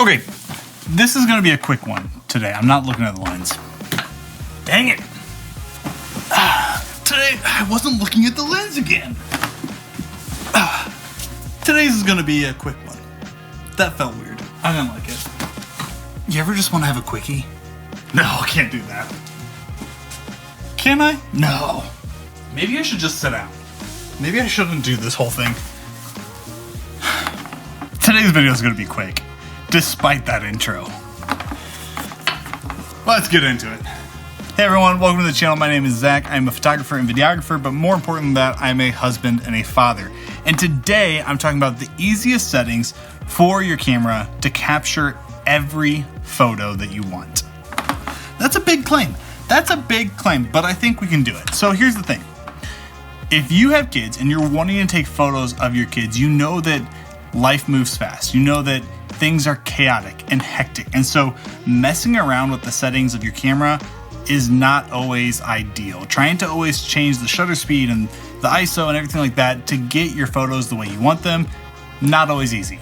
Okay, this is going to be a quick one today. I'm not looking at the lens. Dang it. Today, I wasn't looking at the lens again. Today's is going to be a quick one. That felt weird. I didn't like it. You ever just want to have a quickie? No, I can't do that. Can I? No. Maybe I should just sit down. Maybe I shouldn't do this whole thing. Today's video is going to be quick, despite that intro. Let's get into it. Hey everyone, welcome to the channel. My name is Zach. I'm a photographer and videographer, but more important than that, I'm a husband and a father. And today I'm talking about the easiest settings for your camera to capture every photo that you want. That's a big claim. But I think we can do it. So here's the thing. If you have kids and you're wanting to take photos of your kids, you know that life moves fast. You know that things are chaotic and hectic. And so messing around with the settings of your camera is not always ideal. Trying to always change the shutter speed and the ISO and everything like that to get your photos the way you want them, not always easy.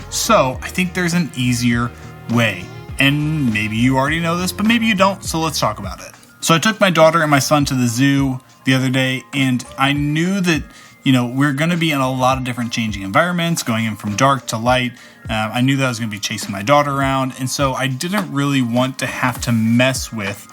So I think there's an easier way. And maybe you already know this, but maybe you don't, so let's talk about it. So I took my daughter and my son to the zoo the other day, and I knew that we're going to be in a lot of different changing environments, going in from dark to light. I knew that I was going to be chasing my daughter around, and so I didn't really want to have to mess with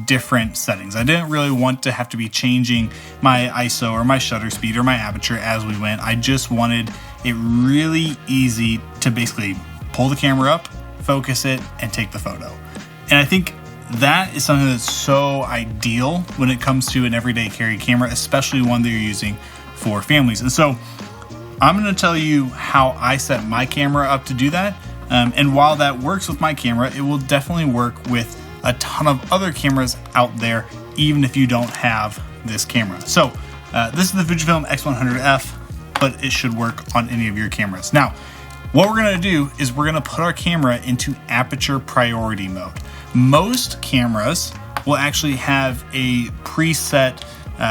different settings. I didn't really want to have to be changing my ISO or my shutter speed or my aperture as we went. I just wanted it really easy to basically pull the camera up, focus it, and take the photo. And I think that is something that's so ideal when it comes to an everyday carry camera, especially one that you're using for families. And so I'm going to tell you how I set my camera up to do that. And while that works with my camera, it will definitely work with a ton of other cameras out there, even if you don't have this camera. So this is the Fujifilm X100F, but it should work on any of your cameras. Now, what we're going to do is we're going to put our camera into aperture priority mode. Most cameras will actually have a preset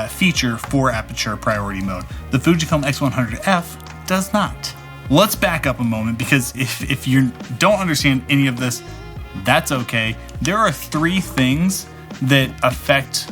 feature for aperture priority mode. The Fujifilm X100F does not. Let's back up a moment, because if you don't understand any of this, that's okay. There are three things that affect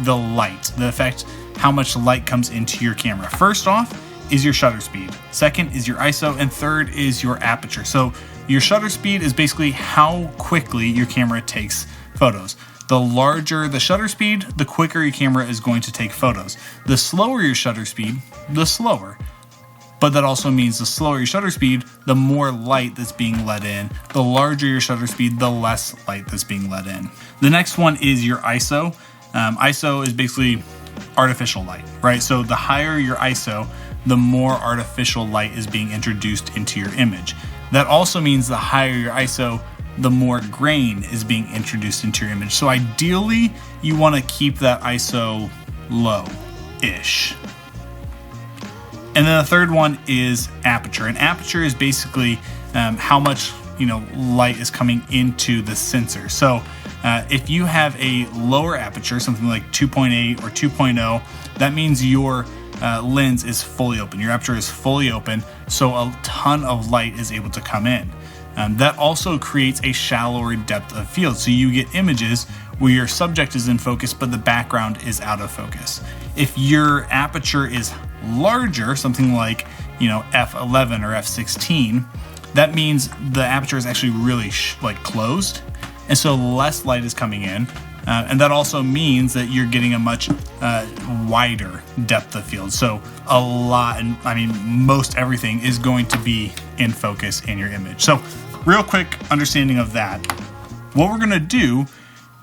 the light, that affect how much light comes into your camera. First off is your shutter speed. Second is your ISO, and third is your aperture. So your shutter speed is basically how quickly your camera takes photos. The larger the shutter speed, the quicker your camera is going to take photos. The slower your shutter speed, the slower. But that also means the slower your shutter speed, the more light that's being let in. The larger your shutter speed, the less light that's being let in. The next one is your ISO. ISO is basically artificial light, right? So the higher your ISO, the more artificial light is being introduced into your image. That also means the higher your ISO, the more grain is being introduced into your image. So ideally, you want to keep that ISO low-ish. And then the third one is aperture. And aperture is basically how much light is coming into the sensor. So if you have a lower aperture, something like 2.8 or 2.0, that means your lens is fully open. Your aperture is fully open, so a ton of light is able to come in. That also creates a shallower depth of field. So you get images where your subject is in focus, but the background is out of focus. If your aperture is larger, something like f11 or f16, that means the aperture is actually really closed, and so less light is coming in. And that also means that you're getting a much wider depth of field. So a lot, most everything is going to be in focus in your image. So real quick understanding of that. What we're gonna do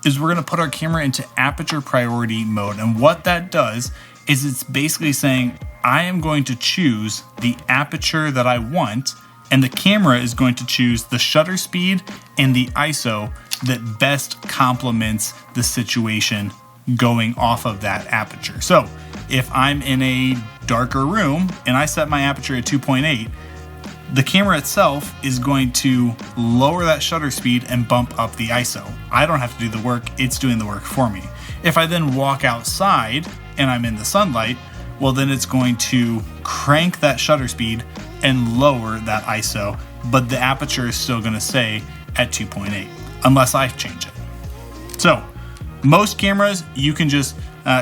is we're gonna put our camera into aperture priority mode. And what that does is it's basically saying, I am going to choose the aperture that I want, and the camera is going to choose the shutter speed and the ISO that best complements the situation going off of that aperture. So if I'm in a darker room and I set my aperture at 2.8, the camera itself is going to lower that shutter speed and bump up the ISO. I don't have to do the work, it's doing the work for me. If I then walk outside and I'm in the sunlight, well then it's going to crank that shutter speed and lower that ISO, but the aperture is still going to stay at 2.8 unless I change it. So most cameras, you can just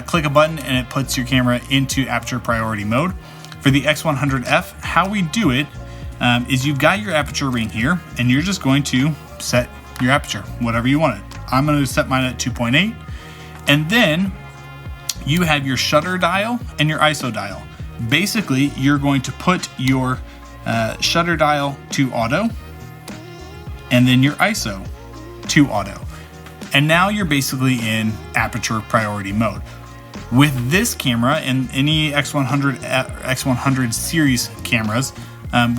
click a button and it puts your camera into aperture priority mode. For the X100F, how we do it is you've got your aperture ring here, and you're just going to set your aperture, whatever you want it. I'm going to set mine at 2.8, and then you have your shutter dial and your ISO dial. Basically, you're going to put your shutter dial to auto, and then your ISO to auto. And now you're basically in aperture priority mode. With this camera and any X100 series cameras,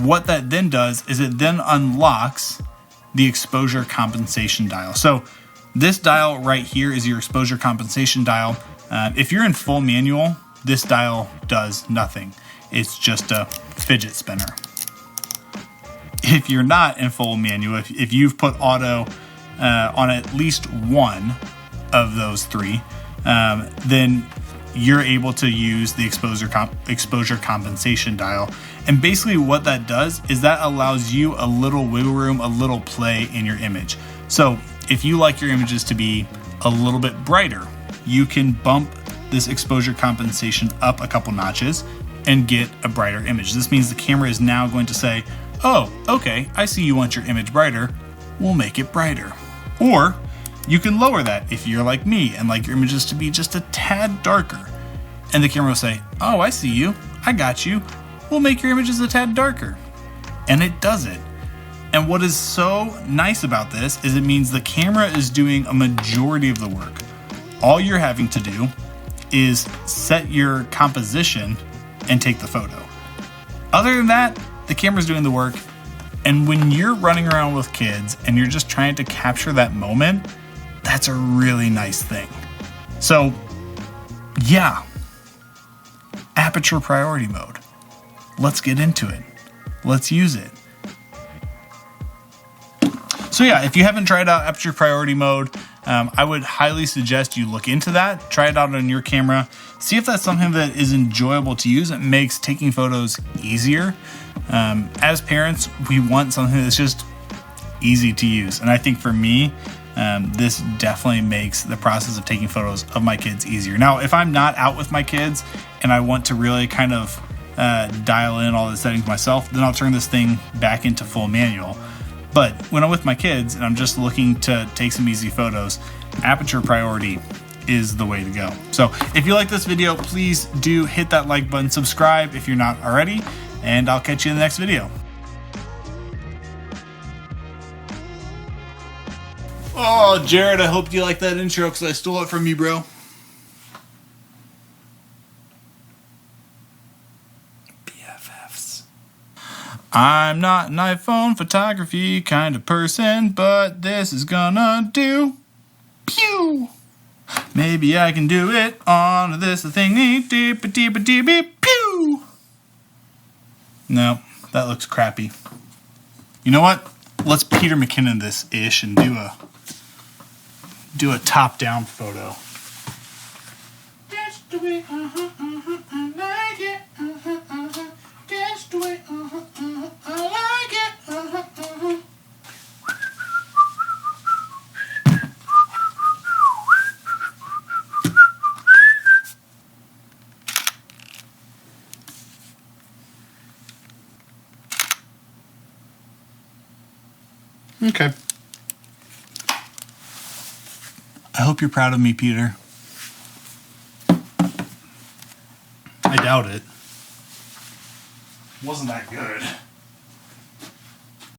what that then does is it then unlocks the exposure compensation dial. So this dial right here is your exposure compensation dial. If you're in full manual, this dial does nothing. It's just a fidget spinner. If you're not in full manual, if you've put auto on at least one of those three, then you're able to use the exposure compensation dial. And basically what that does is that allows you a little wiggle room, a little play in your image. So if you like your images to be a little bit brighter, you can bump this exposure compensation up a couple notches and get a brighter image. This means the camera is now going to say, oh, okay, I see you want your image brighter, we'll make it brighter. Or you can lower that if you're like me and like your images to be just a tad darker. And the camera will say, oh, I see you, I got you, we'll make your images a tad darker. And it does it. And what is so nice about this is it means the camera is doing a majority of the work. All you're having to do is set your composition and take the photo. Other than that, the camera's doing the work. And when you're running around with kids and you're just trying to capture that moment, that's a really nice thing. So yeah, aperture priority mode. Let's get into it. Let's use it. So yeah, if you haven't tried out aperture priority mode, I would highly suggest you look into that. Try it out on your camera. See if that's something that is enjoyable to use. It makes taking photos easier. As parents, we want something that's just easy to use. And I think for me, this definitely makes the process of taking photos of my kids easier. Now, if I'm not out with my kids and I want to really kind of dial in all the settings myself, then I'll turn this thing back into full manual. But when I'm with my kids and I'm just looking to take some easy photos, aperture priority is the way to go. So if you like this video, please do hit that like button, subscribe if you're not already, and I'll catch you in the next video. Oh, Jared, I hope you like that intro because I stole it from you, bro. BFFs. I'm not an iPhone photography kind of person, but this is gonna do. Pew! Maybe I can do it on this thingy. Deep, deep, deep, deep, pew! No, that looks crappy. You know what? Let's Peter McKinnon this ish and do a top-down photo. That's the way, I like it, that's the way, I like it, Okay. I hope you're proud of me, Peter. I doubt it. Wasn't that good.